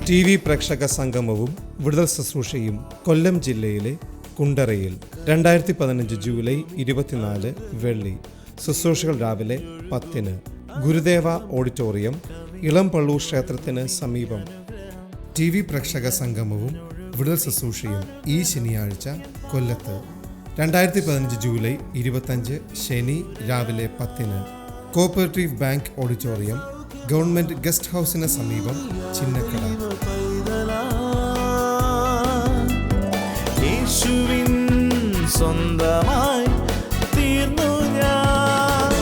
T V പ്രേക്ഷക സംഗമവും വിടുതൽ ശുശ്രൂഷയും കൊല്ലം ജില്ലയിലെ കുണ്ടറയിൽ 2015 ജൂലൈ 24 വെള്ളി. ശുശ്രൂഷകൾ രാവിലെ 10-ന് ഗുരുദേവ ഓഡിറ്റോറിയം, ഇളംപള്ളൂർ ക്ഷേത്രത്തിന് സമീപം. ടി വി പ്രേക്ഷക സംഗമവും വിടുതൽ ശുശ്രൂഷയും ഈ ശനിയാഴ്ച കൊല്ലത്ത് 2015 ജൂലൈ 25 ശനി രാവിലെ 10-ന് cooperative bank auditorium, government guest ഹൗസിന് സമീപം, ചിന്നക്കട. യേശുവിൻ സ്വന്തമായി തീർന്നു ഞാൻ,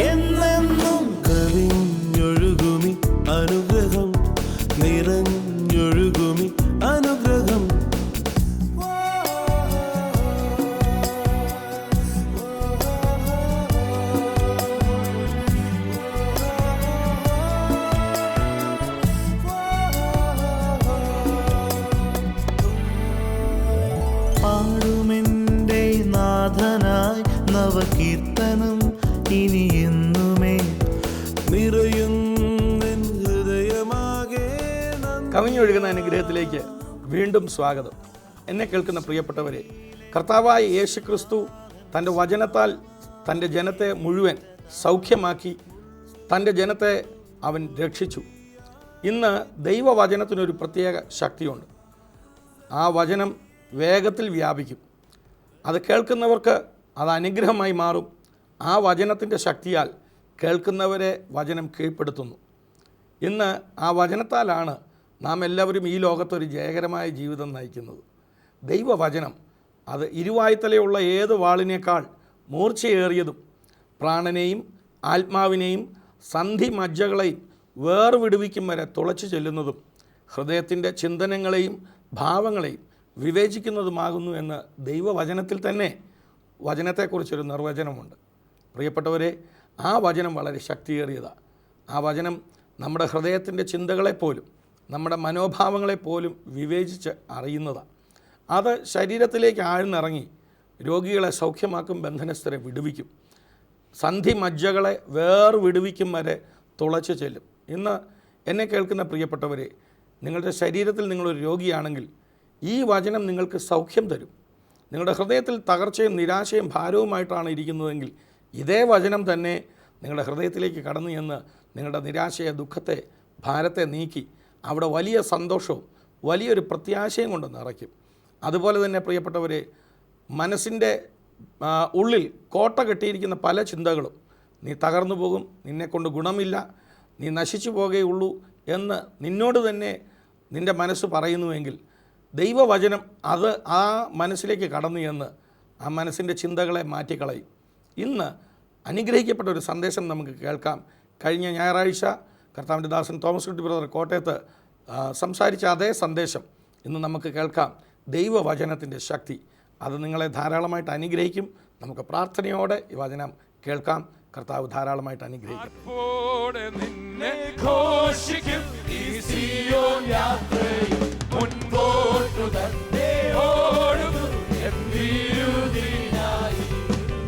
എന്നെന്നും കവിഞ്ഞൊഴുകുമി അനുഗ്രഹം, നിറഞ്ഞൊഴുകുമി അനുഗ്രഹം. പാടുമെൻ്റെ നാഥനായി നവകീർത്തനം, ഇനി എന്നുമേ നിറയുന്നെൻ ഹൃദയമാകെ. കവിഞ്ഞൊഴുകുന്ന അനുഗ്രഹത്തിലേക്ക് വീണ്ടും സ്വാഗതം. എന്നെ കേൾക്കുന്ന പ്രിയപ്പെട്ടവരെ, കർത്താവായ യേശുക്രിസ്തു തൻ്റെ വചനത്താൽ തൻ്റെ ജനത്തെ മുഴുവൻ സൗഖ്യമാക്കി, തൻ്റെ ജനത്തെ അവൻ രക്ഷിച്ചു. ഇന്ന് ദൈവവചനത്തിനൊരു പ്രത്യേക ശക്തിയുണ്ട്. ആ വചനം വേഗത്തിൽ വ്യാപിക്കും. അത് കേൾക്കുന്നവർക്ക് അത് അനുഗ്രഹമായി മാറും. ആ വചനത്തിൻ്റെ ശക്തിയാൽ കേൾക്കുന്നവരെ വചനം കീഴ്പ്പെടുത്തുന്നു. ഇന്ന് ആ വചനത്താലാണ് നാം എല്ലാവരും ഈ ലോകത്തൊരു ജയകരമായ ജീവിതം നയിക്കുന്നത്. ദൈവവചനം അത് ഇരുവായ്ത്തലയുള്ള ഏത് വാളിനേക്കാൾ മൂർച്ചയേറിയതും പ്രാണനെയും ആത്മാവിനെയും സന്ധി മജ്ജകളെയും വേർവിടുവിക്കും വരെ തുളച്ചു ചെല്ലുന്നതും ഹൃദയത്തിൻ്റെ ചിന്തനങ്ങളെയും ഭാവങ്ങളെയും വിവേചിക്കുന്നതുമാകുന്നു എന്ന് ദൈവവചനത്തിൽ തന്നെ വചനത്തെക്കുറിച്ചൊരു നിർവചനമുണ്ട്. പ്രിയപ്പെട്ടവരെ, ആ വചനം വളരെ ശക്തിയേറിയതാണ്. ആ വചനം നമ്മുടെ ഹൃദയത്തിൻ്റെ ചിന്തകളെപ്പോലും നമ്മുടെ മനോഭാവങ്ങളെപ്പോലും വിവേചിച്ച് അറിയുന്നതാണ്. അത് ശരീരത്തിലേക്ക് ആഴ്ന്നിറങ്ങി രോഗികളെ സൗഖ്യമാക്കും, ബന്ധനസ്ഥരെ വിടുവിക്കും, സന്ധി മജ്ജകളെ വേർവിടുവിക്കും വരെ തുളച്ചു ചെല്ലും. ഇന്ന് എന്നെ കേൾക്കുന്ന പ്രിയപ്പെട്ടവരെ, നിങ്ങളുടെ ശരീരത്തിൽ നിങ്ങളൊരു രോഗിയാണെങ്കിൽ ഈ വചനം നിങ്ങൾക്ക് സൗഖ്യം തരും. നിങ്ങളുടെ ഹൃദയത്തിൽ തകർച്ചയും നിരാശയും ഭാരവുമായിട്ടാണ് ഇരിക്കുന്നതെങ്കിൽ ഇതേ വചനം തന്നെ നിങ്ങളുടെ ഹൃദയത്തിലേക്ക് കടന്നു ചെന്ന് നിങ്ങളുടെ നിരാശയെ, ദുഃഖത്തെ, ഭാരത്തെ നീക്കി അവിടെ വലിയ സന്തോഷവും വലിയൊരു പ്രത്യാശയും കൊണ്ട് നിറയ്ക്കും. അതുപോലെ തന്നെ പ്രിയപ്പെട്ടവരെ, മനസ്സിൻ്റെ ഉള്ളിൽ കോട്ട കെട്ടിയിരിക്കുന്ന പല ചിന്തകളും നീ തകർന്നു പോകും, നിന്നെക്കൊണ്ട് ഗുണമില്ല, നീ നശിച്ചു പോകുകയുള്ളൂ എന്ന് നിന്നോട് തന്നെ നിൻ്റെ മനസ്സ് പറയുന്നുവെങ്കിൽ ദൈവവചനം അത് ആ മനസ്സിലേക്ക് കടന്നു ചെന്ന് ആ മനസ്സിൻ്റെ ചിന്തകളെ മാറ്റിക്കളയും. ഇന്ന് അനുഗ്രഹിക്കപ്പെട്ട ഒരു സന്ദേശം നമുക്ക് കേൾക്കാം. കഴിഞ്ഞ ഞായറാഴ്ച കർത്താവിൻ്റെ ദാസൻ തോമസ് കുട്ടി ബ്രദർ കോട്ടയത്ത് സംസാരിച്ച അതേ സന്ദേശം ഇന്ന് നമുക്ക് കേൾക്കാം. ദൈവവചനത്തിൻ്റെ ശക്തി അത് നിങ്ങളെ ധാരാളമായിട്ട് അനുഗ്രഹിക്കും. നമുക്ക് പ്രാർത്ഥനയോടെ ഈ വചനം കേൾക്കാം. കർത്താവ് ധാരാളമായിട്ട് അനുഗ്രഹിക്കും. മുൻപോട്ടു തന്നെ ഓടുന്നു എന്തിരുതിനായി,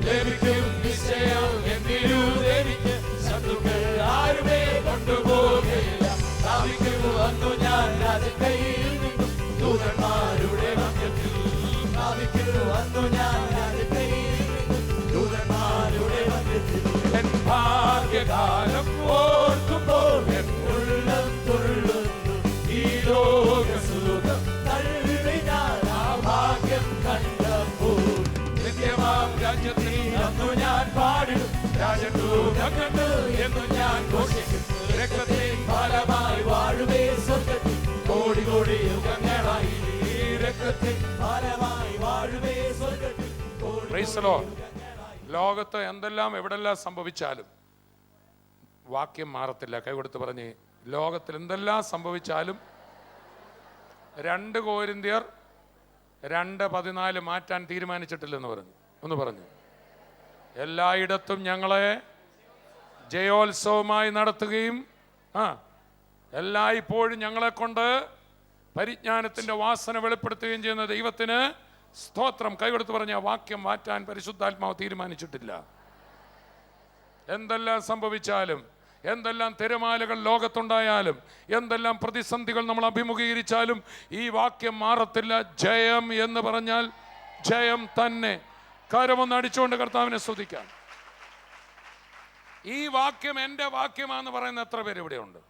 ലഭിക്കും നിശ്ചയം എന്തിരുതെനിക്ക്, ശത്രുക്കൾ ആരുമേ കൊണ്ടുപോകില്ല. സ്ഥാപിക്കുന്നു അന്നു ഞാൻ രാജകൈയിൽ നിന്നും ദൂതന്മാരുടെ മധ്യത്തിൽ, സ്ഥാപിക്കുന്നു അന്നു ഞാൻ രാജകൈയിൽ നിന്നും ദൂതന്മാരുടെ മധ്യത്തിൽ. എൻ ഭാഗ്യകാലം ഓർക്കുമ്പോൾ എൻ ഉള്ളം തുള്ളുന്നു, ഈ ലോകസുഖം തള്ളി ഞാൻ ആ ഭാഗ്യം കണ്ടപ്പോൾ. നിത്യമാം രാജ്യത്തിൽ അന്നു ഞാൻ പാടിടും, രാജദൂതം കണ്ടു എന്നു ഞാൻ ഘോഷിക്കും. രക്തത്തിൻ ഫലമായി വാഴുവേ സ്വർഗ്ഗത്തിൽ, കോടി കോടി യുഗങ്ങളായി രക്തത്തിൻ ഫലമായി വാഴുവേ സ്വർഗ്ഗത്തിൽ. ലോകത്ത് എന്തെല്ലാം എവിടെല്ലാം സംഭവിച്ചാലും വാക്യം മാറത്തില്ല. കൈകൊടുത്ത് പറഞ്ഞ്, ലോകത്തിൽ എന്തെല്ലാം സംഭവിച്ചാലും 2 കൊരിന്ത്യർ 2:14 മാറ്റാൻ തീരുമാനിച്ചിട്ടില്ലെന്ന് പറഞ്ഞു. ഒന്ന് പറഞ്ഞു, എല്ലായിടത്തും ഞങ്ങളെ ജയോത്സവമായി നടത്തുകയും എല്ലായ്പ്പോഴും ഞങ്ങളെ കൊണ്ട് പരിജ്ഞാനത്തിൻ്റെ വാസന വെളിപ്പെടുത്തുകയും ചെയ്യുന്ന ദൈവത്തിന് സ്തോത്രം. കൈകൊടുത്ത് പറഞ്ഞ വാക്യം മാറ്റാൻ പരിശുദ്ധാത്മാവ് തീരുമാനിച്ചിട്ടില്ല. എന്തെല്ലാം സംഭവിച്ചാലും എന്തെല്ലാം തിരമാലകൾ ലോകത്തുണ്ടായാലും, എന്തെല്ലാം പ്രതിസന്ധികൾ നമ്മൾ അഭിമുഖീകരിച്ചാലും ഈ വാക്യം മാറത്തില്ല. ജയം എന്ന് പറഞ്ഞാൽ ജയം തന്നെ. കരമൊന്ന് അടിച്ചുകൊണ്ട് കർത്താവിനെ സ്തുതിക്കാം. ഈ വാക്യം എൻ്റെ വാക്യമാണെന്ന് പറയുന്ന എത്ര പേര് ഇവിടെയുണ്ട്?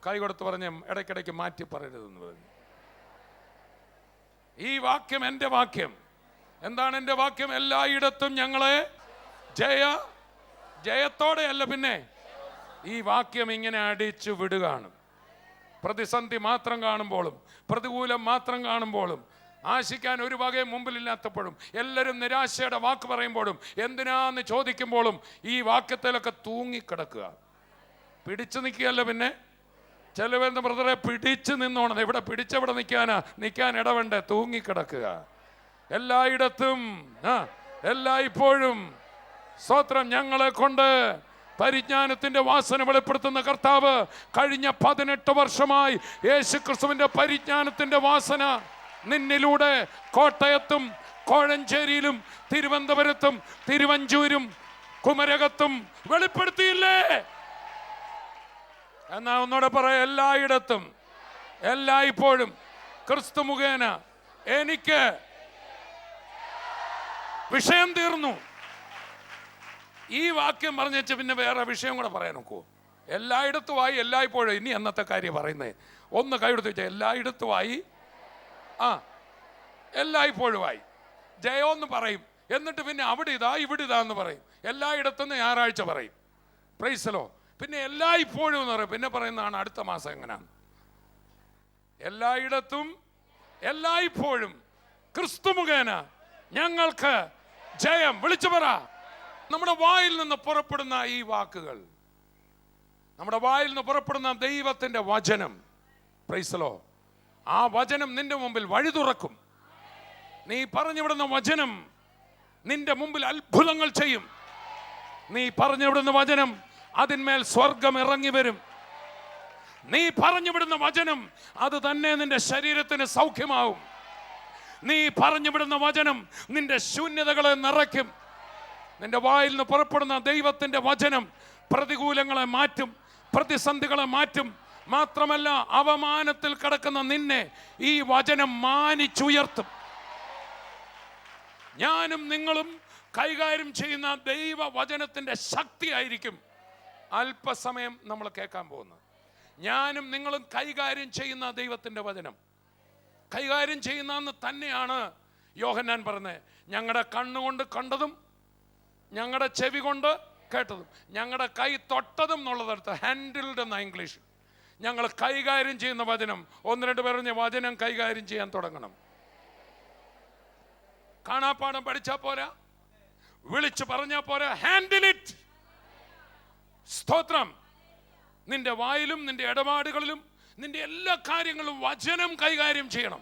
കൈ കൊടുത്ത് പറഞ്ഞ് ഇടയ്ക്കിടയ്ക്ക് മാറ്റി പറയരുതെന്ന് പറഞ്ഞു. ഈ വാക്യം എൻ്റെ വാക്യം. എന്താണ് എൻ്റെ വാക്യം? എല്ലായിടത്തും ഞങ്ങളെ ജയത്തോടെയല്ല, പിന്നെ ഈ വാക്യം ഇങ്ങനെ അടിച്ചു വിടുകയാണ്. പ്രതിസന്ധി മാത്രം കാണുമ്പോഴും, പ്രതികൂലം മാത്രം കാണുമ്പോഴും, ആശിക്കാൻ ഒരു വകയും മുമ്പിലില്ലാത്തപ്പോഴും, എല്ലാവരും നിരാശയുടെ വാക്ക് പറയുമ്പോഴും, എന്തിനാന്ന് ചോദിക്കുമ്പോഴും ഈ വാക്യത്തിലൊക്കെ തൂങ്ങിക്കിടക്കുക. പിടിച്ചു നിൽക്കുകയല്ല, പിന്നെ ചിലവെന്ത് ബ്രദറെ പിടിച്ചു നിന്നോണം. ഇവിടെ പിടിച്ചെവിടെ നിൽക്കാൻ ഇടവേണ്ട, തൂങ്ങിക്കിടക്കുക. എല്ലായിടത്തും എല്ലായ്പ്പോഴും സ്തോത്രം. ഞങ്ങളെ കൊണ്ട് പരിജ്ഞാനത്തിന്റെ വാസന വെളിപ്പെടുത്തുന്ന കർത്താവ് കഴിഞ്ഞ 18 വർഷമായി യേശുക്രിസ്തുവിന്റെ പരിജ്ഞാനത്തിന്റെ വാസന നിന്നിലൂടെ കോട്ടയത്തും കോഴഞ്ചേരിയിലും തിരുവനന്തപുരത്തും തിരുവഞ്ചൂരും കുമരകത്തും വെളിപ്പെടുത്തിയില്ലേ? എന്നാ ഒന്നുകൂടെ പറയാം, എല്ലായിടത്തും എല്ലായ്പ്പോഴും ക്രിസ്തു മുഖേന എനിക്ക് വിഷയം തീർന്നു. ഈ വാക്യം പറഞ്ഞേച്ച് പിന്നെ വേറെ വിഷയം കൂടെ പറയാൻ നോക്കൂ. എല്ലായിടത്തുമായി എല്ലായ്പ്പോഴും. ഇനി എന്നത്തെ കാര്യം പറയുന്നത്? ഒന്ന് കൈയെടുത്ത് വെച്ചാൽ എല്ലായിടത്തുമായി, എല്ലായ്പ്പോഴുമായി ജയമെന്ന് പറയും. എന്നിട്ട് പിന്നെ അവിടെ ഇതാ ഇവിടെ ഇതാ എന്ന് പറയും. എല്ലായിടത്തുനിന്ന് ഞായറാഴ്ച പറയും. പ്രൈസലോ. പിന്നെ എല്ലായ്പ്പോഴും എന്ന് പറയും. പിന്നെ പറയുന്നതാണ് അടുത്ത മാസം എങ്ങനെയാണ്. എല്ലായിടത്തും എല്ലായ്പ്പോഴും ക്രിസ്തു മുഖേന ഞങ്ങൾക്ക് ജയം. വിളിച്ചു പറ. നമ്മുടെ വായിൽ നിന്ന് പുറപ്പെടുന്ന ഈ വാക്കുകൾ, നമ്മുടെ വായിൽ നിന്ന് പുറപ്പെടുന്ന ദൈവത്തിന്റെ വചനം, പ്രൈസലോ, ആ വചനം നിന്റെ മുമ്പിൽ വഴി തുറക്കും. നീ പറഞ്ഞുവിടുന്ന വചനം നിന്റെ മുമ്പിൽ അത്ഭുതങ്ങൾ ചെയ്യും. നീ പറഞ്ഞുവിടുന്ന വചനം അതിന്മേൽ സ്വർഗം ഇറങ്ങി വരും. നീ പറഞ്ഞുവിടുന്ന വചനം അത് തന്നെ നിന്റെ ശരീരത്തിന് സൗഖ്യമാവും. നീ പറഞ്ഞുവിടുന്ന വചനം നിന്റെ ശൂന്യതകളെ നിറയ്ക്കും. നിന്റെ വായിൽ നിന്ന് പുറപ്പെടുന്ന ദൈവത്തിന്റെ വചനം പ്രതികൂലങ്ങളെ മാറ്റും, പ്രതിസന്ധികളെ മാറ്റും. മാത്രമല്ല, അവമാനത്തിൽ കിടക്കുന്ന നിന്നെ ഈ വചനം മാനിച്ചുയർത്തും. ഞാനും നിങ്ങളും കൈകാര്യം ചെയ്യുന്ന ദൈവവചനത്തിന്റെ ശക്തിയായിരിക്കും അല്പസമയം നമ്മൾ കേൾക്കാൻ പോകുന്നത്. ഞാനും നിങ്ങളും കൈകാര്യം ചെയ്യുന്ന ദൈവത്തിന്റെ വചനം കൈകാര്യം ചെയ്യുന്നതെന്ന് തന്നെയാണ് യോഹന്നാൻ പറഞ്ഞത്. ഞങ്ങളുടെ കണ്ണുകൊണ്ട് കണ്ടതും ഞങ്ങളുടെ ചെവി കൊണ്ട് കേട്ടതും ഞങ്ങളുടെ കൈ തൊട്ടതും എന്നുള്ളതെടുത്ത് ഹാൻഡിൽഡ് എന്ന ഇംഗ്ലീഷ്. ഞങ്ങൾ കൈകാര്യം ചെയ്യുന്ന വചനം. 1-2 പേർ വചനം കൈകാര്യം ചെയ്യാൻ തുടങ്ങണം. കാണാപ്പാടം പഠിച്ചാൽ പോരാ, വിളിച്ചു പറഞ്ഞാൽ പോരാ, ഹാൻഡിൽ ഇറ്റ്. സ്തോത്രം. നിന്റെ വായിലും നിന്റെ ഇടപാടുകളിലും നിന്റെ എല്ലാ കാര്യങ്ങളും വചനം കൈകാര്യം ചെയ്യണം.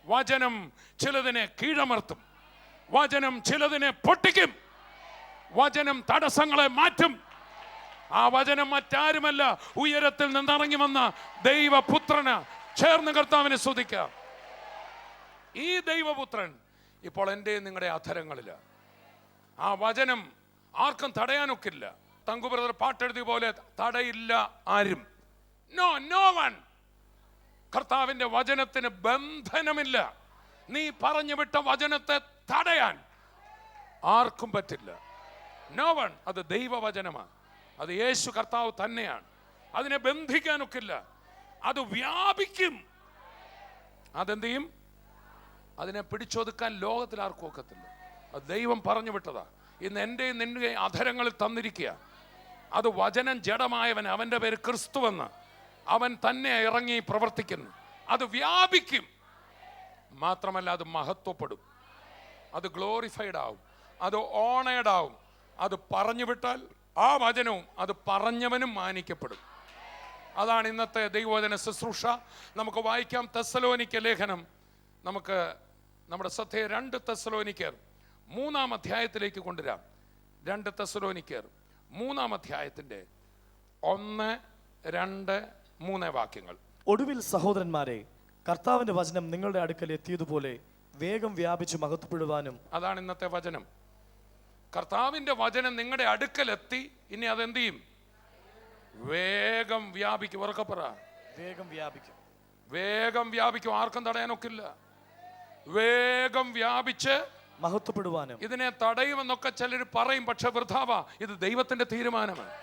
വചനം ചിലതിനെ കീഴമർത്തും, വചനം ചിലതിനെ പൊട്ടിക്കും, വചനം തടസ്സങ്ങളെ മാറ്റും. ആ വചനം മറ്റാരുമല്ല, ഉയരത്തിൽ നിന്നിറങ്ങി വന്ന ദൈവപുത്രന്. ചേർന്ന് കർത്താവിനെ സ്തുതിക്കാം. ഈ ദൈവപുത്രൻ ഇപ്പോൾ എൻ്റെ നിങ്ങളുടെ അധരങ്ങളില്. ആ വചനം ആർക്കും തടയാനൊക്കില്ല. തങ്കു ബ്രദർ പാട്ടെഴുതിയ പോലെ തടയില്ല ആരും. No one. കർത്താവിന്റെ വചനത്തിന് ബന്ധനമില്ല. നീ പറഞ്ഞു വിട്ട വചനത്തെ തടയാൻ ആർക്കും പറ്റില്ല. No one. അത് ദൈവവചനമാണ്. അത് യേശു കർത്താവ് തന്നെയാണ്. അതിനെ ബന്ധിക്കാനൊക്കില്ല. അത് വ്യാപിക്കും. അതെന്ത് ചെയ്യും? അതിനെ പിടിച്ചൊതുക്കാൻ ലോകത്തിൽ ആർക്കും ഒക്കത്തില്ല. അത് ദൈവം പറഞ്ഞു വിട്ടതാ. ഇന്ന് എൻ്റെയും നിന്റെ അധരങ്ങളിൽ തന്നിരിക്കുക. അത് വചനം ജഡമായവൻ, അവൻ്റെ പേര് ക്രിസ്തുവെന്ന് അവൻ തന്നെ ഇറങ്ങി പ്രവർത്തിക്കുന്നു. അത് വ്യാപിക്കും. മാത്രമല്ല, അത് മഹത്വപ്പെടും, അത് ഗ്ലോറിഫൈഡ് ആവും, അത് ഓണേഡ് ആവും. അത് പറഞ്ഞു വിട്ടാൽ ആ വചനവും അത് പറഞ്ഞവനും മാനിക്കപ്പെടും. അതാണ് ഇന്നത്തെ ദൈവവചന ശുശ്രൂഷ. നമുക്ക് വായിക്കാം തെസ്സലോനിക്ക ലേഖനം. നമുക്ക് നമ്മുടെ ശ്രദ്ധയെ 2 തെസ്സലോനിക്കർ 3-ാം അധ്യായത്തിലേക്ക് കൊണ്ടുവരാം. 2 തെസ്സലോനിക്കർ 3-ാം അധ്യായത്തിന്റെ 1, 2, 3 വാക്യങ്ങൾ. ഒടുവിൽ സഹോദരന്മാരെ, കർത്താവിന്റെ വചനം നിങ്ങളുടെ അടുക്കൽ എത്തിയതുപോലെ വേഗം വ്യാപിച്ചു മഹത്വപ്പെടുവാനും. അതാണ് ഇന്നത്തെ വചനം. കർത്താവിന്റെ വചനം നിങ്ങളുടെ അടുക്കലെത്തി. ഇനി അതെന്ത് ചെയ്യും? വേഗം വ്യാപിക്കും. ഉറക്കപ്പറ. വേഗം വ്യാപിക്കും. വേഗം വ്യാപിക്കും. ആർക്കും തടയാനൊക്കില്ല. വേഗം വ്യാപിച്ച് മഹത്വപ്പെടുവാനും. ഇതിനെ തടയുമെന്നൊക്കെ ചിലർ പറയും, പക്ഷെ വൃഥാവാ. ഇത് ദൈവത്തിന്റെ തീരുമാനമാണ്.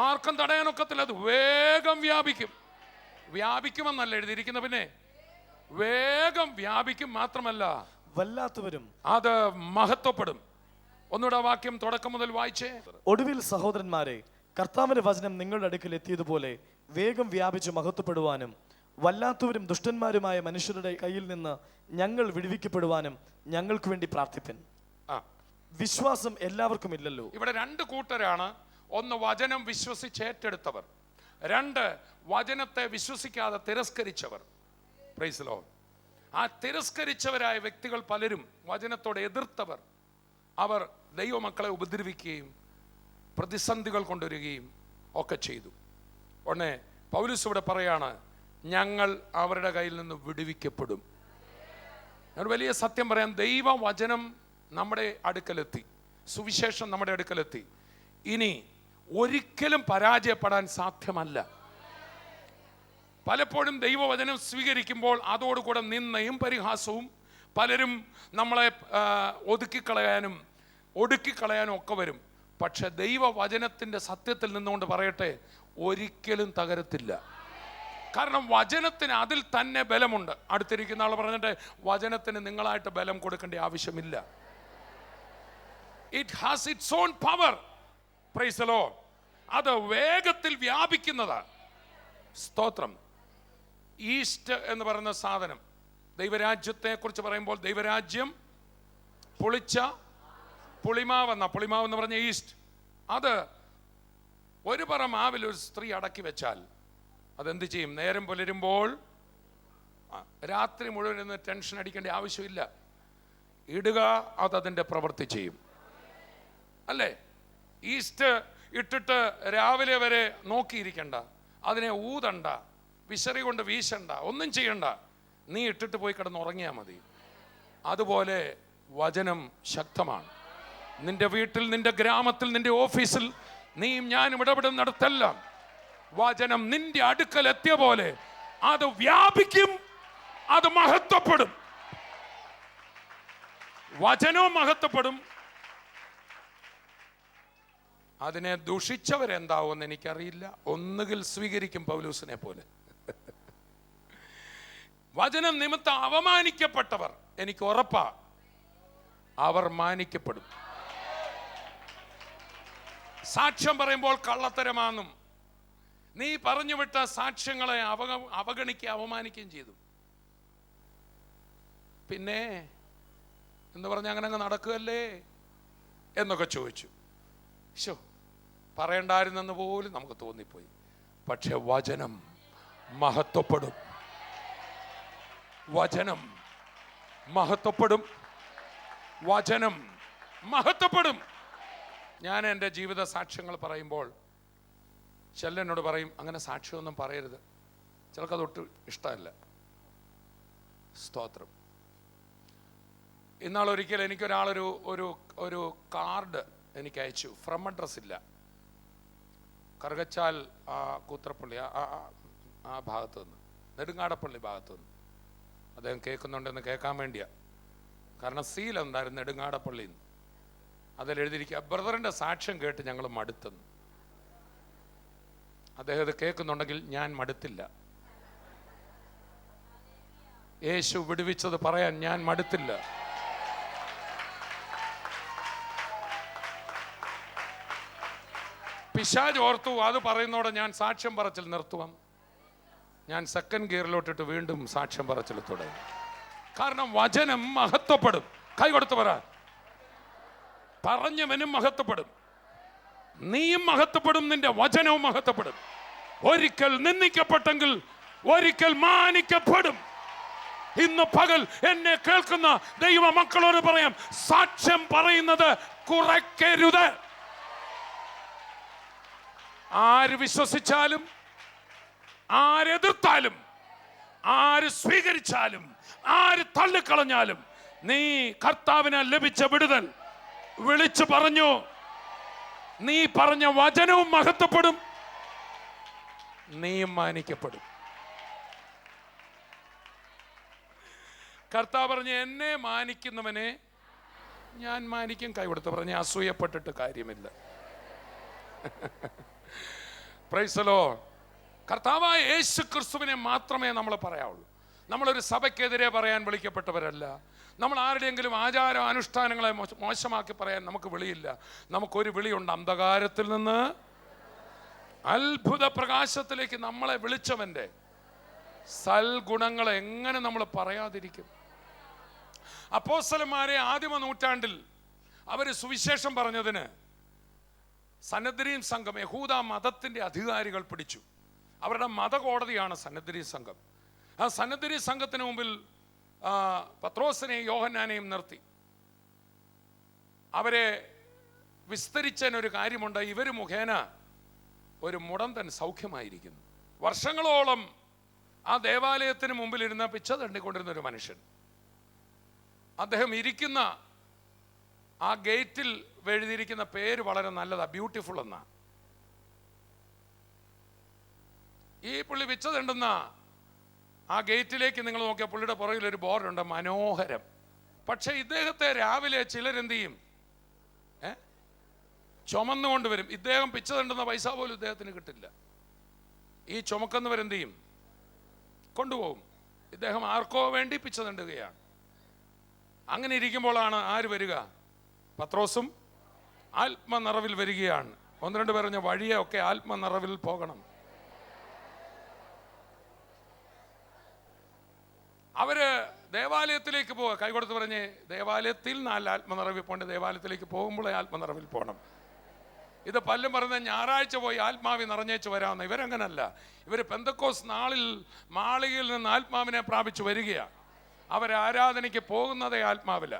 ആർക്കും തടയാനൊക്കത്തില്ല. അത് വേഗം വ്യാപിക്കും. വ്യാപിക്കുമെന്നല്ല എഴുതിയിരിക്കുന്ന, പിന്നെ വേഗം വ്യാപിക്കും. മാത്രമല്ല വല്ലാത്തവരും അത് മഹത്വപ്പെടും. ഒന്നുകൂടെ വാക്യം തുടക്കം മുതൽ വായിച്ചേ. ഒടുവിൽ സഹോദരന്മാരെ, കർത്താവിന്റെ വചനം നിങ്ങളുടെ അടുക്കൽ എത്തിയതുപോലെ വേഗം വ്യാപിച്ച് മഹത്വപ്പെടുവാനും വല്ലാത്തവരും ദുഷ്ടന്മാരുമായ മനുഷ്യരുടെ കയ്യിൽ നിന്ന് ഞങ്ങൾ വിടുവിക്കപ്പെടുവാനും ഞങ്ങൾക്ക് വേണ്ടി പ്രാർത്ഥിപ്പൻ. വിശ്വാസം എല്ലാവർക്കും ഇല്ലല്ലോ. ഇവിടെ രണ്ട് കൂട്ടരാണ്. ഒന്ന് വചനം വിശ്വസിച്ചേറ്റെടുത്തവർ, രണ്ട് വചനത്തെ വിശ്വസിക്കാതെ തിരസ്കരിച്ചവർ. Praise the Lord. ആ തിരസ്കരിച്ചവരായ വ്യക്തികൾ പലരും, വചനത്തോട് എതിർത്തവർ, അവർ ദൈവമക്കളെ ഉപദ്രവിക്കുകയും പ്രതിസന്ധികൾ കൊണ്ടുവരികയും ഒക്കെ ചെയ്തു. ഉടനെ പൗലോസ് ഇവിടെ പറയാണ്, ഞങ്ങൾ അവരുടെ കയ്യിൽ നിന്ന് വിടുവിക്കപ്പെടും. ഞാൻ വലിയ സത്യം പറയാം, ദൈവവചനം നമ്മുടെ അടുക്കലെത്തി, സുവിശേഷം നമ്മുടെ അടുക്കലെത്തി. ഇനി ഒരിക്കലും പരാജയപ്പെടാൻ സാധ്യമല്ല. പലപ്പോഴും ദൈവവചനം സ്വീകരിക്കുമ്പോൾ അതോടുകൂടെ നിന്ദയും പരിഹാസവും, പലരും നമ്മളെ ഒതുക്കിക്കളയാനും ഒക്കെ വരും. പക്ഷെ ദൈവവചനത്തിൻ്റെ സത്യത്തിൽ നിന്നുകൊണ്ട് പറയട്ടെ, ഒരിക്കലും തകരത്തില്ല. കാരണം വചനത്തിന് അതിൽ തന്നെ ബലമുണ്ട്. അടുത്തിരിക്കുന്ന ആൾ പറഞ്ഞിട്ട്, വചനത്തിന് നിങ്ങളായിട്ട് ബലം കൊടുക്കേണ്ട ആവശ്യമില്ല. It has it's on power. Praise the Lord. അത് വേഗത്തിൽ വ്യാപിക്കുന്നതാണ്. സ്തോത്രം. ഈസ്റ്റ് എന്ന് പറയുന്ന സാധനം, ദൈവരാജ്യത്തെ കുറിച്ച് പറയുമ്പോൾ ദൈവരാജ്യം പുളിച്ച പുളിമാവെന്ന, പുളിമാവ് എന്ന് പറഞ്ഞ ഈസ്റ്റ്. അത് ഒരു പറ മാവിൽ ഒരു സ്ത്രീ അടക്കി വെച്ചാൽ അതെന്ത് ചെയ്യും? നേരം പുലരുമ്പോൾ, രാത്രി മുഴുവൻ ഇന്ന് ടെൻഷൻ അടിക്കേണ്ട ആവശ്യമില്ല. ഇടുക, അതതിൻ്റെ പ്രവൃത്തി ചെയ്യും. അല്ലേ? ഈസ്റ്റ് ഇട്ടിട്ട് രാവിലെ വരെ നോക്കിയിരിക്കണ്ട, അതിനെ ഊതണ്ട, വിശറി കൊണ്ട് വീശണ്ട, ഒന്നും ചെയ്യണ്ട. നീ ഇട്ടിട്ട് പോയി കിടന്ന് ഉറങ്ങിയാൽ മതി. അതുപോലെ വചനം ശക്തമാണ്. നിന്റെ വീട്ടിൽ, നിന്റെ ഗ്രാമത്തിൽ, നിന്റെ ഓഫീസിൽ, നീയും ഞാനും ഇടപെടുന്നിടത്തെല്ലാം വചനം നിന്റെ അടുക്കൽ എത്തിയ പോലെ അത് വ്യാപിക്കും, അത് മഹത്വപ്പെടും. വചനവും മഹത്വപ്പെടും. അതിനെ ദുഷിച്ചവരെന്താവുമെന്ന് എനിക്കറിയില്ല. ഒന്നുകിൽ സ്വീകരിക്കും പൗലോസിനെ പോലെ. വചനം നിമിത്തം അവമാനിക്കപ്പെട്ടവർ, എനിക്ക് ഉറപ്പാ, അവർ മാനിക്കപ്പെടും. സാക്ഷ്യം പറയുമ്പോൾ കള്ളത്തരമാണെന്നും നീ പറഞ്ഞു വിട്ട സാക്ഷ്യങ്ങളെ അവഗണിക്കുക, അവമാനിക്കുകയും ചെയ്തു. പിന്നെ എന്ന് പറഞ്ഞ അങ്ങനെ അങ്ങ് നടക്കുകയല്ലേ എന്നൊക്കെ ചോദിച്ചു. ശോ, പറയണ്ടായിരുന്നെന്ന് പോലും നമുക്ക് തോന്നിപ്പോയി. പക്ഷെ വചനം മഹത്വപ്പെടും. വചനം മഹത്വപ്പെടും. വചനം മഹത്വപ്പെടും. ഞാൻ എൻ്റെ ജീവിത സാക്ഷ്യങ്ങൾ പറയുമ്പോൾ ചിലനോട് പറയും, അങ്ങനെ സാക്ഷ്യമൊന്നും പറയരുത്. ചിലർക്കതൊട്ട് ഇഷ്ടമല്ല. സ്തോത്രം. ഇന്നാളൊരിക്കൽ എനിക്കൊരാളൊരു ഒരു ഒരു കാർഡ് എനിക്ക് അയച്ചു. ഫ്രം അഡ്രസ് ഇല്ല. കറുകച്ചാൽ കൂത്രപ്പള്ളി ആ ഭാഗത്തു നിന്ന്, നെടുങ്ങാടപ്പള്ളി ഭാഗത്തു നിന്ന്. അദ്ദേഹം കേൾക്കുന്നുണ്ടെന്ന് കേൾക്കാൻ വേണ്ടിയാ. കാരണം സീൽ എന്തായിരുന്നു നെടുങ്ങാടപ്പള്ളിയിൽ നിന്ന്. അതിലെഴുതിയിരിക്കുക, ബ്രദറിൻ്റെ സാക്ഷ്യം കേട്ട് ഞങ്ങൾ മടുത്തെന്ന്. അദ്ദേഹം ഇത് കേൾക്കുന്നുണ്ടെങ്കിൽ ഞാൻ മടുത്തില്ല. യേശു വിടുവിച്ചത് പറയാൻ ഞാൻ മടുത്തില്ല. പിശാച് ഓർത്തു അത് പറയുന്നതോടെ ഞാൻ സാക്ഷ്യം പറച്ചിൽ നിർത്തുവാം. ഞാൻ സെക്കൻഡ് ഗിയറിലോട്ടിട്ട് വീണ്ടും സാക്ഷ്യം പറച്ചിൽ തുടങ്ങി. കാരണം വചനം മഹത്വപ്പെടും. കൈ കൊടുത്ത് പറ, പറഞ്ഞവനും മഹത്വപ്പെടും, നീയും മഹത്വപ്പെടും, നിന്റെ വചനവും മഹത്വപ്പെടും. ഒരിക്കൽ നിന്ദിക്കപ്പെട്ടെങ്കിൽ ഒരിക്കൽ മാനിക്കപ്പെടും. ഇന്ന് പകൽ എന്നെ കേൾക്കുന്ന ദൈവ മക്കളോട് പറയാം, സാക്ഷ്യം പറയുന്നത് കുറയ്ക്കരുത്. ആര് വിശ്വസിച്ചാലും, ആരെതിർത്താലും, ആര് സ്വീകരിച്ചാലും, ആര് തള്ളിക്കളഞ്ഞാലും, നീ കർത്താവിന് ലഭിച്ച വിടുതൽ വിളിച്ചു പറഞ്ഞു. നീ പറഞ്ഞ വചനവും മഹത്വപ്പെടും, നീയും മാനിക്കപ്പെടും. കർത്താവ് പറഞ്ഞ് എന്നെ മാനിക്കുന്നവനെ ഞാൻ മാനിക്കും. കൈകൊടുത്ത് പറഞ്ഞ് അസൂയപ്പെട്ടിട്ട് കാര്യമില്ല. Praise the Lord. കർത്താവായ യേശു ക്രിസ്തുവിനെ മാത്രമേ നമ്മൾ പറയാവുള്ളൂ. നമ്മളൊരു സഭയ്ക്കെതിരെ പറയാൻ വിളിക്കപ്പെട്ടവരല്ല. നമ്മൾ ആരുടെയെങ്കിലും ആചാര അനുഷ്ഠാനങ്ങളെ മോശമാക്കി പറയാൻ നമുക്ക് വിളിയില്ല. നമുക്കൊരു വിളിയുണ്ട്. അന്ധകാരത്തിൽ നിന്ന് അത്ഭുത പ്രകാശത്തിലേക്ക് നമ്മളെ വിളിച്ചവൻ്റെ സൽഗുണങ്ങളെ എങ്ങനെ നമ്മൾ പറയാതിരിക്കും? അപ്പോസ്തലന്മാരെ ആദിമ നൂറ്റാണ്ടിൽ അവർ സുവിശേഷം പറഞ്ഞതിന് സന്നദ്ധരീൻ സംഘം, യഹൂദ മതത്തിൻ്റെ അധികാരികൾ പിടിച്ചു. അവരുടെ മതകോടതിയാണ് സന്നദ്ധരീൻ സംഘം. ആ സന്നദ്ധരീൻ സംഘത്തിന് മുമ്പിൽ പത്രോസിനെയും യോഹന്നാനെയും നിർത്തി. അവരെ വിസ്തരിച്ചതിനൊരു കാര്യമുണ്ട്. ഇവർ മുഖേന ഒരു മുടന്തൻ സൗഖ്യമായിരിക്കുന്നു. വർഷങ്ങളോളം ആ ദേവാലയത്തിന് മുമ്പിലിരുന്ന പിച്ച തണ്ടിക്കൊണ്ടിരുന്ന ഒരു മനുഷ്യൻ, അദ്ദേഹം ഇരിക്കുന്ന ആ ഗേറ്റിൽ എഴുതിയിരിക്കുന്ന പേര് വളരെ നല്ലതാ, ബ്യൂട്ടിഫുൾ എന്നാ. ഈ പുള്ളി പിച്ച തണ്ടുന്ന ആ ഗേറ്റിലേക്ക് നിങ്ങൾ നോക്കിയാൽ പുള്ളിയുടെ പുറകിൽ ഒരു ബോർഡുണ്ട്, മനോഹരം. പക്ഷെ ഇദ്ദേഹത്തെ രാവിലെ ചിലരെന്ത് ചെയ്യും? ചുമന്നുകൊണ്ട് വരും. ഇദ്ദേഹം പിച്ച തണ്ടുന്ന പൈസ പോലും ഇദ്ദേഹത്തിന് കിട്ടില്ല. ഈ ചുമക്കുന്നവരെന്ത് ചെയ്യും? കൊണ്ടുപോകും. ഇദ്ദേഹം ആർക്കോ വേണ്ടി പിച്ച തണ്ടുകയാണ്. അങ്ങനെ ഇരിക്കുമ്പോഴാണ് ആര് വരിക? പത്രോസും ആത്മനിറവിൽ വരികയാണ്. ഒന്ന് രണ്ട് പറഞ്ഞ വഴിയെ ഒക്കെ ആത്മനിറവിൽ പോകണം. അവര് ദേവാലയത്തിലേക്ക് പോവുക. കൈകൊടുത്ത് പറഞ്ഞ് ദേവാലയത്തിൽ നല്ല ആത്മനിറവിൽ പോകേണ്ട, ദേവാലയത്തിലേക്ക് പോകുമ്പോഴേ ആത്മനിറവിൽ പോകണം. ഇത് പലരും പറയുന്നത് ഞായറാഴ്ച പോയി ആത്മാവി നിറഞ്ഞേച്ച് വരാമെന്ന്. ഇവരങ്ങനല്ല. ഇവർ പെന്തക്കോസ് നാളിൽ മാളികയിൽ നിന്ന് ആത്മാവിനെ പ്രാപിച്ചു വരികയാണ്. അവരാരാധനയ്ക്ക് പോകുന്നതേ ആത്മാവില്ല.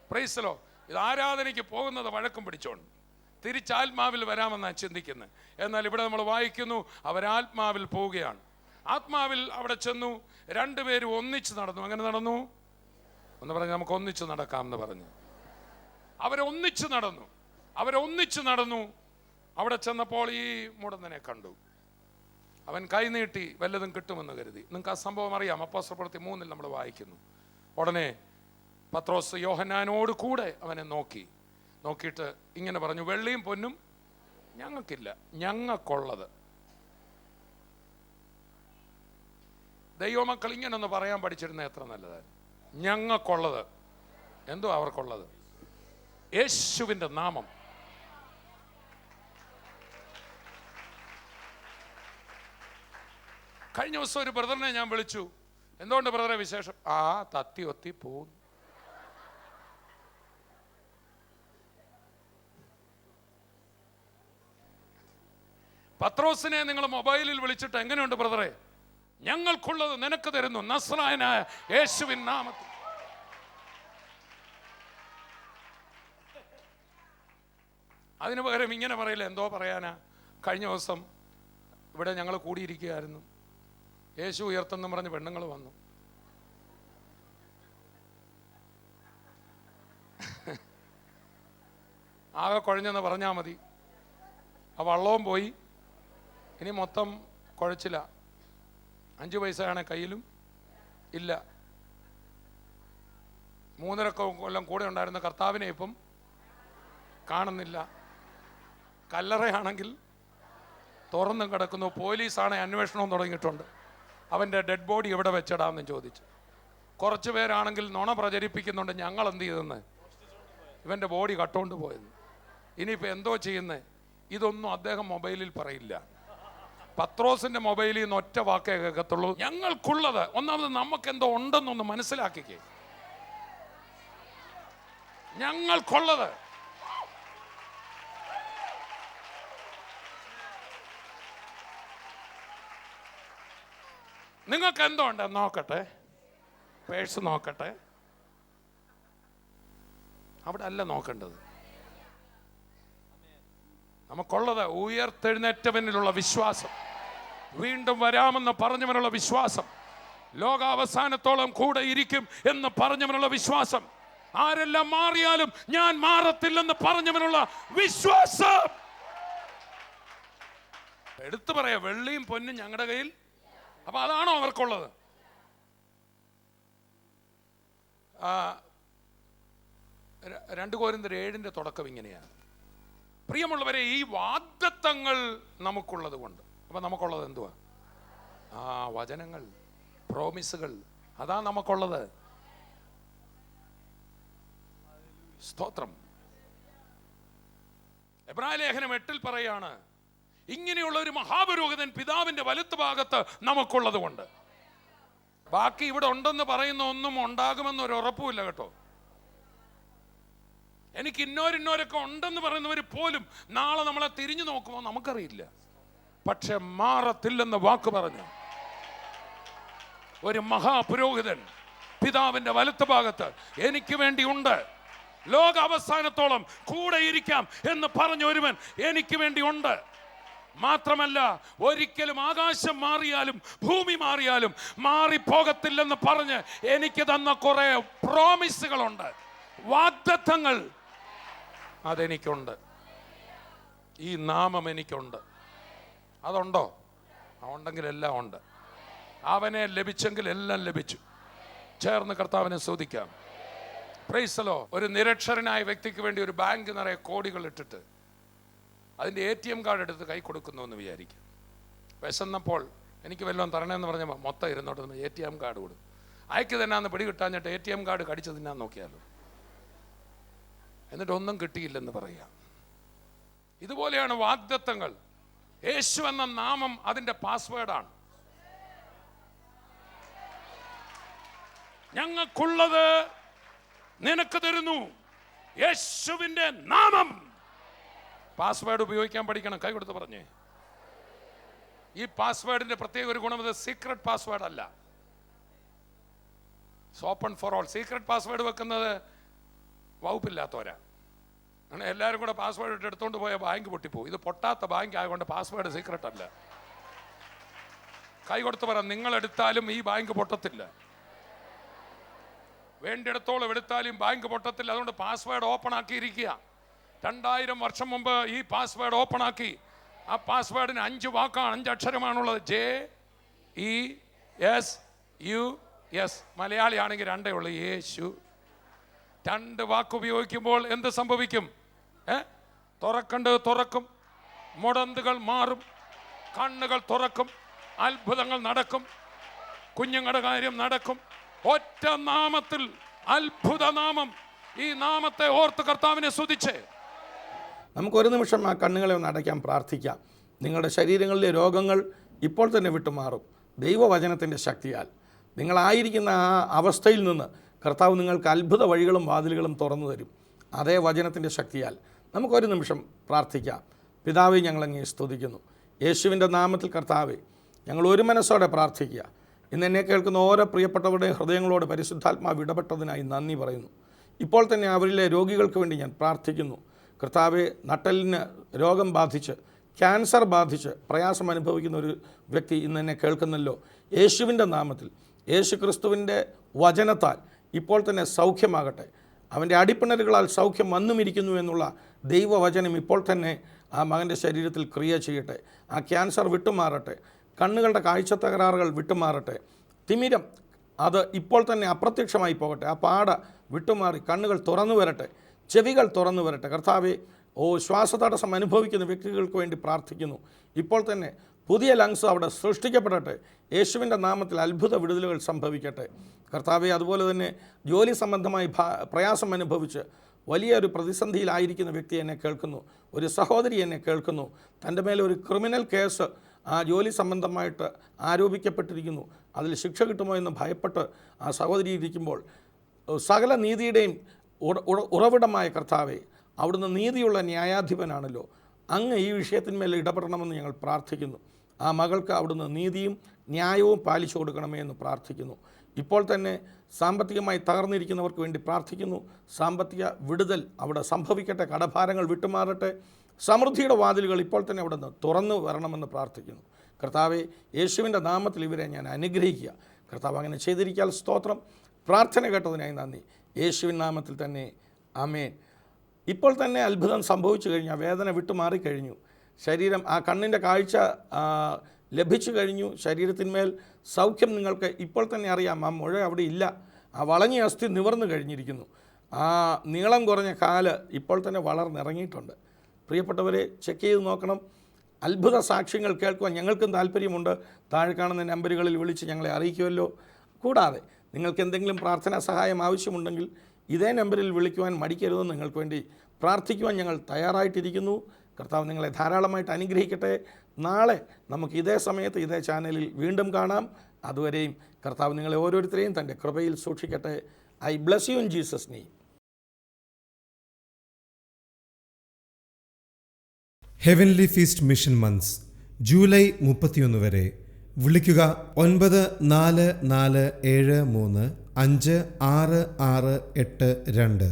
Praise the Lord. ഇത് ആരാധനയ്ക്ക് പോകുന്നത് വഴക്കം പിടിച്ചോണ്ട് തിരിച്ച് ആത്മാവിൽ വരാമെന്നാണ് ചിന്തിക്കുന്നത്. എന്നാൽ ഇവിടെ നമ്മൾ വായിക്കുന്നു അവരാത്മാവിൽ പോവുകയാണ്. ആത്മാവിൽ അവിടെ ചെന്നു. രണ്ടുപേരും ഒന്നിച്ച് നടന്നു. അങ്ങനെ നടന്നു എന്ന് പറഞ്ഞ് നമുക്ക് ഒന്നിച്ച് നടക്കാം എന്ന് പറഞ്ഞു. അവരൊന്നിച്ച് നടന്നു. അവിടെ ചെന്നപ്പോൾ ഈ മുടന്തനെ കണ്ടു. അവൻ കൈനീട്ടി വല്ലതും കിട്ടുമെന്ന് കരുതി. നിങ്ങൾക്ക് ആ സംഭവം അറിയാം. അപ്പോസ്തലപ്രവൃത്തി 3 നമ്മൾ വായിക്കുന്നു. ഉടനെ പത്രോസ് യോഹന്നാനോട് കൂടെ അവനെ നോക്കിയിട്ട് ഇങ്ങനെ പറഞ്ഞു, വെള്ളിയും പൊന്നും ഞങ്ങൾക്കില്ല, ഞങ്ങൾക്കുള്ളത്. ദൈവമക്കൾ ഇങ്ങനൊന്ന് പറയാൻ പഠിച്ചിരുന്ന എത്ര നല്ലതായിരുന്നു. ഞങ്ങൾക്കുള്ളത് എന്തോ അവർക്കുള്ളത്? യേശുവിൻ്റെ നാമം. കഴിഞ്ഞ ദിവസം ഒരു ബ്രദറിനെ ഞാൻ വിളിച്ചു. എന്തുകൊണ്ട് ബ്രദറെ വിശേഷം? തത്തി ഒത്തി പോകുന്നു. പത്രോസിനെ നിങ്ങൾ മൊബൈലിൽ വിളിച്ചിട്ട് എങ്ങനെയുണ്ട് ബ്രദറെ? ഞങ്ങൾക്കുള്ളത് നിനക്ക് തരുന്നു, നസ്രായനായ യേശുവിൻ നാമത്തിൽ. അതിനു പകരം ഇങ്ങനെ പറയില്ല. എന്തോ പറയാനാ? കഴിഞ്ഞ ദിവസം ഇവിടെ ഞങ്ങൾ കൂടിയിരിക്കുകയായിരുന്നു. യേശു ഉയർത്തെന്ന് പറഞ്ഞ് പെണ്ണുങ്ങൾ വന്നു. ആകെ കുഴഞ്ഞെന്ന് പറഞ്ഞാൽ മതി. ആ വള്ളവും പോയി. ഇനി മൊത്തം കുഴച്ചില്ല. 5 പൈസയാണ് കയ്യിലും ഇല്ല. 3.5 കൊല്ലം കൂടെ ഉണ്ടായിരുന്ന കർത്താവിനെ ഇപ്പം കാണുന്നില്ല. കല്ലറയാണെങ്കിൽ തുറന്നും കിടക്കുന്നു. പോലീസാണ് അന്വേഷണവും തുടങ്ങിയിട്ടുണ്ട്. അവൻ്റെ ഡെഡ് ബോഡി എവിടെ വെച്ചിടാമെന്ന് ചോദിച്ചു. കുറച്ച് പേരാണെങ്കിൽ നുണ പ്രചരിപ്പിക്കുന്നുണ്ട്. ഞങ്ങൾ എന്ത് ചെയ്തെന്ന്, ഇവൻ്റെ ബോഡി കട്ടുകൊണ്ട് പോയെന്ന്. ഇനിയിപ്പോൾ എന്തോ ചെയ്യുന്നത്? ഇതൊന്നും അദ്ദേഹം മൊബൈലിൽ പറയില്ല. പത്രോസിൻ്റെ മൊബൈലിൽ നിന്ന് ഒറ്റ വാക്കേ കേൾക്കത്തുള്ളൂ, ഞങ്ങൾക്കുള്ളത്. ഒന്നാമത് നമുക്കെന്തോ ഉണ്ടെന്നൊന്ന് മനസ്സിലാക്കിക്കേ. ഞങ്ങൾക്കുള്ളത്. നിങ്ങൾക്ക് എന്തോ ഉണ്ട് നോക്കട്ടെ, പേഴ്സ് നോക്കട്ടെ. അവിടെ അല്ല നോക്കേണ്ടത്. നമുക്കുള്ളത് ഉയർത്തെഴുന്നേറ്റവനിലുള്ള വിശ്വാസം, വീണ്ടും വരാമെന്ന് പറഞ്ഞവനുള്ള വിശ്വാസം, ലോകാവസാനത്തോളം കൂടെ ഇരിക്കും എന്ന് പറഞ്ഞവനുള്ള വിശ്വാസം, ആരെല്ലാം മാറിയാലും ഞാൻ മാറത്തില്ലെന്ന് പറഞ്ഞവനുള്ള വിശ്വാസം. എടുത്തു പറയാ, വെള്ളിയും പൊന്നും ഞങ്ങളുടെ കയ്യിൽ. അപ്പൊ അതാണോ അവർക്കുള്ളത്? 2 കൊരിന്ത്യർ 7 തുടക്കം ഇങ്ങനെയാണ്. പ്രിയമുള്ളവരെ, ഈ വാഗ്ദത്തങ്ങൾ നമുക്കുള്ളത് കൊണ്ട്, അപ്പൊ നമുക്കുള്ളത് എന്തുവാ? വചനങ്ങൾ, പ്രോമിസുകൾ, അതാ നമുക്കുള്ളത്. സ്തോത്രം. എബ്രായ ലേഖനം 8 പറയാണ്, ഇങ്ങനെയുള്ള ഒരു മഹാപുരോഹിതൻ പിതാവിന്റെ വലത്ത് ഭാഗത്ത് നമുക്കുള്ളത് കൊണ്ട്. ബാക്കി ഇവിടെ ഉണ്ടെന്ന് പറയുന്ന ഒന്നും ഉണ്ടാകുമെന്നൊരു ഉറപ്പുമില്ല കേട്ടോ. എനിക്ക് ഇന്നോരൊക്കെ ഉണ്ടെന്ന് പറയുന്നവർ പോലും നാളെ നമ്മളെ തിരിഞ്ഞു നോക്കുമോ നമുക്കറിയില്ല. പക്ഷെ മാറത്തില്ലെന്ന് വാക്ക് പറഞ്ഞു ഒരു മഹാപുരോഹിതൻ പിതാവിന്റെ വലത്ത് ഭാഗത്ത് എനിക്ക് വേണ്ടി ഉണ്ട്. ലോക അവസാനത്തോളം കൂടെ ഇരിക്കാം എന്ന് പറഞ്ഞ ഒരുവൻ എനിക്ക് വേണ്ടി ഉണ്ട്. മാത്രമല്ല, ഒരിക്കലും ആകാശം മാറിയാലും ഭൂമി മാറിയാലും മാറിപ്പോകത്തില്ലെന്ന് പറഞ്ഞ് എനിക്ക് തന്ന കുറെ പ്രോമിസുകളുണ്ട്, വാഗ്ദത്തങ്ങൾ. അതെനിക്കുണ്ട്. ഈ നാമം എനിക്കുണ്ട്. അതുണ്ടോ? ഉണ്ടെങ്കിൽ എല്ലാം ഉണ്ട്. അവനെ ലഭിച്ചെങ്കിൽ എല്ലാം ലഭിച്ചു. ചേർന്ന് കർത്താവിനെ സ്തുതിക്കാം. Praise the Lord. ഒരു നിരക്ഷരനായ വ്യക്തിക്ക് വേണ്ടി ഒരു ബാങ്ക് നിറയെ കോടികൾ ഇട്ടിട്ട് അതിൻ്റെ ATM കാർഡ് എടുത്ത് കൈ കൊടുക്കുന്നു എന്ന് വിചാരിക്കും. വിശന്നപ്പോൾ എനിക്ക് വല്ലതും തരണമെന്ന് പറഞ്ഞ മൊത്തം ഇരുന്നോട്ട് ATM കാർഡ് കൊടുക്കും. അയക്ക് തന്നെയാന്ന് പിടി കിട്ടാഞ്ഞിട്ട് ATM കാർഡ് കടിച്ചു തിന്നാൻ നോക്കിയാലോ, എന്നിട്ട് ഒന്നും കിട്ടിയില്ലെന്ന് പറയാം. ഇതുപോലെയാണ് വാഗ്ദത്തങ്ങൾ. യേശു എന്ന നാമം അതിൻ്റെ പാസ്വേഡാണ്. ഞങ്ങൾക്കുള്ളത് നിനക്ക് തരുന്നു, യേശുവിൻ്റെ നാമം. പാസ്വേഡ് ഉപയോഗിക്കാൻ പഠിക്കണം. കൈ കൊടുത്ത് പറഞ്ഞേ. ഈ പാസ്വേഡിന്റെ പ്രത്യേക ഒരു ഗുണം, ഇത് സീക്രട്ട് പാസ്വേഡ് അല്ല, open for all. Secret password വെക്കുന്നത് വകുപ്പില്ലാത്തവരാ. അങ്ങനെ എല്ലാവരും കൂടെ പാസ്വേഡ് ഇട്ട് എടുത്തോണ്ട് പോയ ബാങ്ക് പൊട്ടിപ്പോവും. ഇത് പൊട്ടാത്ത ബാങ്ക് ആയതുകൊണ്ട് പാസ്വേഡ് സീക്രട്ട് അല്ല. കൈ കൊടുത്ത് പറ, നിങ്ങൾ എടുത്താലും ഈ ബാങ്ക് പൊട്ടത്തില്ല. വേണ്ടിയിടത്തോളം എടുത്താലും ബാങ്ക് പൊട്ടത്തില്ല. അതുകൊണ്ട് പാസ്വേഡ് ഓപ്പൺ ആക്കിയിരിക്കുക. 2000 വർഷം മുമ്പ് ഈ പാസ്വേഡ് ഓപ്പൺ ആക്കി. ആ പാസ്വേഡിന് 5 വാക്കാണ്, 5 അക്ഷരമാണുള്ളത്. JESUS. മലയാളിയാണെങ്കിൽ 2 ഉള്ളു, യേശു. 2 വാക്ക് ഉപയോഗിക്കുമ്പോൾ എന്ത് സംഭവിക്കും? തുറക്കേണ്ടത് തുറക്കും, മുടന്തുകൾ മാറും, കണ്ണുകൾ തുറക്കും, അത്ഭുതങ്ങൾ നടക്കും, കുഞ്ഞുങ്ങളുടെ കാര്യം നടക്കും. ഒറ്റ നാമത്തിൽ, അത്ഭുത നാമം. ഈ നാമത്തെ ഓർത്ത് കർത്താവിനെ സ്തുതിച്ചേ. നമുക്കൊരു നിമിഷം ആ കണ്ണുകളെ ഒന്ന് അടയ്ക്കാൻ പ്രാർത്ഥിക്കാം. നിങ്ങളുടെ ശരീരങ്ങളിലെ രോഗങ്ങൾ ഇപ്പോൾ തന്നെ വിട്ടുമാറും ദൈവവചനത്തിൻ്റെ ശക്തിയാൽ. നിങ്ങളായിരിക്കുന്ന ആ അവസ്ഥയിൽ നിന്ന് കർത്താവ് നിങ്ങൾക്ക് അത്ഭുത വഴികളും വാതിലുകളും തുറന്നു തരും. അതേ വചനത്തിൻ്റെ ശക്തിയാൽ നമുക്കൊരു നിമിഷം പ്രാർത്ഥിക്കാം. പിതാവേ, ഞങ്ങളങ്ങേ സ്തുതിക്കുന്നു. യേശുവിൻ്റെ നാമത്തിൽ കർത്താവേ, ഞങ്ങൾ ഒരു മനസ്സോടെ പ്രാർത്ഥിക്കുക. ഇന്ന് എന്നെ കേൾക്കുന്ന ഓരോ പ്രിയപ്പെട്ടവരുടെയും ഹൃദയങ്ങളോട് പരിശുദ്ധാത്മാവ് ഇടപെട്ടതിനായി നന്ദി പറയുന്നു. ഇപ്പോൾ തന്നെ അവരിലെ രോഗികൾക്ക് വേണ്ടി ഞാൻ പ്രാർത്ഥിക്കുന്നു. കർത്താവെ, നട്ടെല്ലിന് രോഗം ബാധിച്ച്, ക്യാൻസർ ബാധിച്ച് പ്രയാസം അനുഭവിക്കുന്ന ഒരു വ്യക്തി ഇന്ന് എന്നെ കേൾക്കുന്നല്ലോ. യേശുവിൻ്റെ നാമത്തിൽ, യേശു ക്രിസ്തുവിൻ്റെ വചനത്താൽ ഇപ്പോൾ തന്നെ സൗഖ്യമാകട്ടെ. അവൻ്റെ അടിപ്പിണരുകളാൽ സൗഖ്യം വന്നുമിരിക്കുന്നു എന്നുള്ള ദൈവവചനം ഇപ്പോൾ തന്നെ ആ മകൻ്റെ ശരീരത്തിൽ ക്രിയ ചെയ്യട്ടെ. ആ ക്യാൻസർ വിട്ടുമാറട്ടെ. കണ്ണുകളുടെ കാഴ്ച തകരാറുകൾ വിട്ടുമാറട്ടെ. തിമിരം അത് ഇപ്പോൾ തന്നെ അപ്രത്യക്ഷമായി പോകട്ടെ. ആ പാട വിട്ടുമാറി കണ്ണുകൾ തുറന്നു വരട്ടെ, ചെവികൾ തുറന്നു വരട്ടെ. കർത്താവെ, ശ്വാസതടസ്സം അനുഭവിക്കുന്ന വ്യക്തികൾക്ക് വേണ്ടി പ്രാർത്ഥിക്കുന്നു. ഇപ്പോൾ തന്നെ പുതിയ ലങ്സ് അവിടെ സൃഷ്ടിക്കപ്പെടട്ടെ. യേശുവിൻ്റെ നാമത്തിൽ അത്ഭുത വിടുതലുകൾ സംഭവിക്കട്ടെ. കർത്താവെ, അതുപോലെ തന്നെ ജോലി സംബന്ധമായി പ്രയാസം അനുഭവിച്ച് വലിയൊരു പ്രതിസന്ധിയിലായിരിക്കുന്ന വ്യക്തി എന്നെ കേൾക്കുന്നു. ഒരു സഹോദരി എന്നെ കേൾക്കുന്നു. തൻ്റെ മേലെ ഒരു ക്രിമിനൽ കേസ് ആ ജോലി സംബന്ധമായിട്ട് ആരോപിക്കപ്പെട്ടിരിക്കുന്നു. അതിൽ ശിക്ഷ കിട്ടുമോ എന്ന് ഭയപ്പെട്ട് ആ സഹോദരി ഇരിക്കുമ്പോൾ, സകല നീതിയുടെയും ഉറവിടമായ കർത്താവെ, അവിടുന്ന് നീതിയുള്ള ന്യായാധിപനാണല്ലോ. അങ്ങ് ഈ വിഷയത്തിന്മേൽ ഇടപെടണമെന്ന് ഞങ്ങൾ പ്രാർത്ഥിക്കുന്നു. ആ മകൾക്ക് അവിടുന്ന് നീതിയും ന്യായവും പാലിച്ചു കൊടുക്കണമേ എന്ന് പ്രാർത്ഥിക്കുന്നു. ഇപ്പോൾ തന്നെ സാമ്പത്തികമായി തകർന്നിരിക്കുന്നവർക്ക് വേണ്ടി പ്രാർത്ഥിക്കുന്നു. സാമ്പത്തിക വിടുതൽ അവിടെ സംഭവിക്കട്ടെ. കടഭാരങ്ങൾ വിട്ടുമാറട്ടെ. സമൃദ്ധിയുടെ വാതിലുകൾ ഇപ്പോൾ തന്നെ അവിടെ നിന്ന് തുറന്നു വരണമെന്ന് പ്രാർത്ഥിക്കുന്നു. കർത്താവെ, യേശുവിൻ്റെ നാമത്തിൽ ഇവരെ ഞാൻ അനുഗ്രഹിക്കുക. കർത്താവ് അങ്ങനെ ചെയ്തിരിക്കാൻ സ്തോത്രം. പ്രാർത്ഥന കേട്ടതിനായി നന്ദി. യേശുവിൻ നാമത്തിൽ തന്നെ ആമേൻ. ഇപ്പോൾ തന്നെ അത്ഭുതം സംഭവിച്ചു കഴിഞ്ഞു. വേദന വിട്ടുമാറിക്കഴിഞ്ഞു. ശരീരം ആ കണ്ണിൻ്റെ കാഴ്ച ലഭിച്ചു കഴിഞ്ഞു. ശരീരത്തിന്മേൽ സൗഖ്യം നിങ്ങൾക്ക് ഇപ്പോൾ തന്നെ അറിയാം. ആ മുഴ അവിടെ ഇല്ല. ആ വളഞ്ഞ അസ്ഥി നിവർന്നു കഴിഞ്ഞിരിക്കുന്നു. ആ നീളം കുറഞ്ഞ കാല് ഇപ്പോൾ തന്നെ വളർന്നിറങ്ങിയിട്ടുണ്ട്. പ്രിയപ്പെട്ടവരെ, ചെക്ക് ചെയ്ത് നോക്കണം. അത്ഭുത സാക്ഷ്യങ്ങൾ കേൾക്കുവാൻ ഞങ്ങൾക്കും താല്പര്യമുണ്ട്. താഴെ കാണുന്ന നമ്പറുകളിൽ വിളിച്ച് ഞങ്ങളെ അറിയിക്കുമല്ലോ. കൂടാതെ നിങ്ങൾക്ക് എന്തെങ്കിലും പ്രാർത്ഥനാ സഹായം ആവശ്യമുണ്ടെങ്കിൽ ഇതേ നമ്പറിൽ വിളിക്കുവാൻ മടിക്കരുതെന്ന് നിങ്ങൾക്ക് വേണ്ടി പ്രാർത്ഥിക്കുവാൻ ഞങ്ങൾ തയ്യാറായിട്ടിരിക്കുന്നു. കർത്താവ് നിങ്ങളെ ധാരാളമായിട്ട് അനുഗ്രഹിക്കട്ടെ. നാളെ നമുക്ക് ഇതേ സമയത്ത് ഇതേ ചാനലിൽ വീണ്ടും കാണാം. അതുവരെയും കർത്താവ് നിങ്ങളെ ഓരോരുത്തരെയും തൻ്റെ കൃപയിൽ സൂക്ഷിക്കട്ടെ. I bless you in Jesus name. Heavenly feast mission months July 31 വരെ. വിളിക്കുക 9447356682.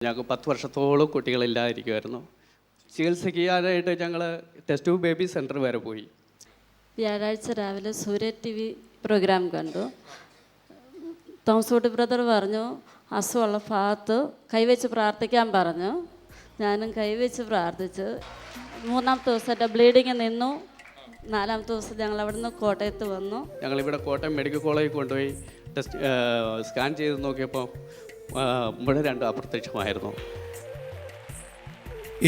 ഞങ്ങൾക്ക് 10 വർഷത്തോളം കുട്ടികളില്ലാതിരിക്കുമായിരുന്നു. ചികിത്സ ചെയ്യാനായിട്ട് ഞങ്ങൾ ടെസ്റ്റ് ട്യൂബ് ബേബി സെൻറ്റർ വരെ പോയി. വ്യാഴാഴ്ച രാവിലെ സൂര്യ TV പ്രോഗ്രാം കണ്ടു. തോമസ് ബ്രദർ പറഞ്ഞു അസുഖമുള്ള ഭാഗത്ത് കൈവച്ച് പ്രാർത്ഥിക്കാൻ പറഞ്ഞു. ഞാനും കൈവച്ച് പ്രാർത്ഥിച്ചു. 3-ാമത്തെ ദിവസം ബ്ലീഡിങ് നിന്നു. 4-ാമത്തെ ദിവസം ഞങ്ങൾ അവിടെ നിന്ന് കോട്ടയത്ത് വന്നു. ഞങ്ങളിവിടെ കോട്ടയം മെഡിക്കൽ കോളേജിൽ കൊണ്ടുപോയി സ്കാൻ ചെയ്ത് നോക്കിയപ്പോൾ മുഴ 2 അപ്രത്യക്ഷമായിരുന്നു.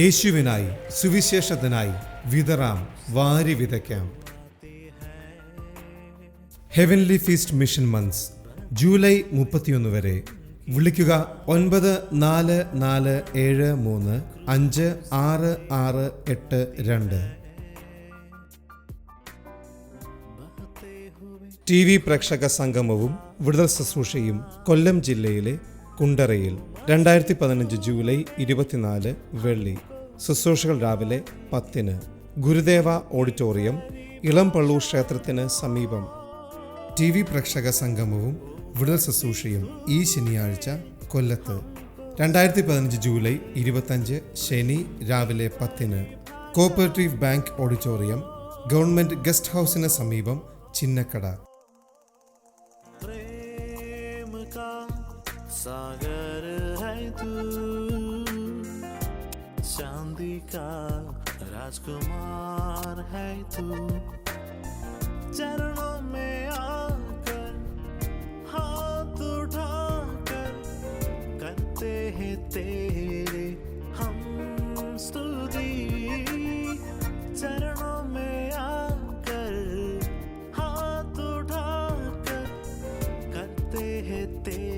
യേശുവിനായി സുവിശേഷത്തിനായി വിതറാം, വാരി വിതയ്ക്കാം. Heavenly feast mission months July 31 വരെ. വിളിക്കുക 9447356682. TV പ്രേക്ഷക സംഗമവും വിടുതൽ ശുശ്രൂഷയും കൊല്ലം ജില്ലയിലെ കുണ്ടറയിൽ 2015 ജൂലൈ 24 വെള്ളി. ശുശ്രൂഷകൾ രാവിലെ 10-ന് ഗുരുദേവ ഓഡിറ്റോറിയം, ഇളംപള്ളൂർ ക്ഷേത്രത്തിന് സമീപം. TV പ്രേക്ഷക സംഗമവും വിടുതൽ ശുശ്രൂഷയും ഈ ശനിയാഴ്ച കൊല്ലത്ത് 2015 ജൂലൈ 25 ശനി രാവിലെ 10-ന് cooperative bank auditorium, government guest ഹൗസിന് സമീപം, ചിന്നക്കട. प्रेम का सागर है तू, चांदी का राजकुमार है तू, चरणों में आकर हाथ उठाकर करते हैं तेरे हम स्तुति, चरणों में आकर हाथ उठाकर करते हैं तेरे